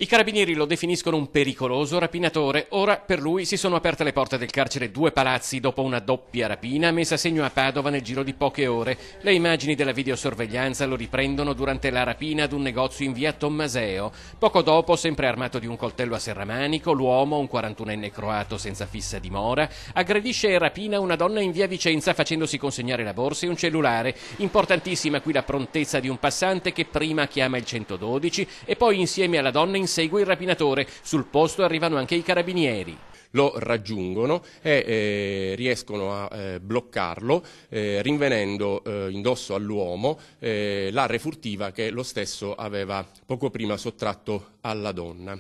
I carabinieri lo definiscono un pericoloso rapinatore. Ora per lui si sono aperte le porte del carcere due palazzi dopo una doppia rapina messa a segno a Padova nel giro di poche ore. Le immagini della videosorveglianza lo riprendono durante la rapina ad un negozio in via Tommaseo. Poco dopo, sempre armato di un coltello a serramanico, l'uomo, un 41enne croato senza fissa dimora, aggredisce e rapina una donna in via Vicenza facendosi consegnare la borsa e un cellulare. Importantissima qui la prontezza di un passante che prima chiama il 112 e poi insieme alla donna insegue il rapinatore. Sul posto arrivano anche i carabinieri. Lo raggiungono e riescono a bloccarlo, rinvenendo indosso all'uomo l'arre furtiva che lo stesso aveva poco prima sottratto alla donna.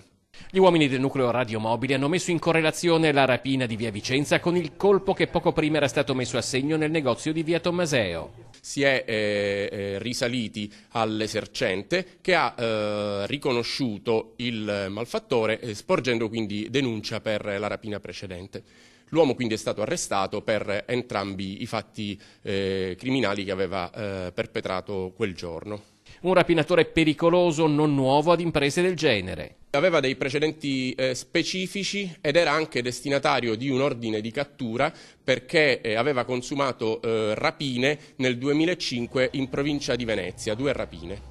Gli uomini del nucleo radiomobile hanno messo in correlazione la rapina di via Vicenza con il colpo che poco prima era stato messo a segno nel negozio di via Tommaseo. Si è risaliti all'esercente che ha riconosciuto il malfattore, sporgendo quindi denuncia per la rapina precedente. L'uomo quindi è stato arrestato per entrambi i fatti criminali che aveva perpetrato quel giorno. Un rapinatore pericoloso, non nuovo ad imprese del genere. Aveva dei precedenti specifici ed era anche destinatario di un ordine di cattura perché aveva consumato rapine nel 2005 in provincia di Venezia, 2 rapine.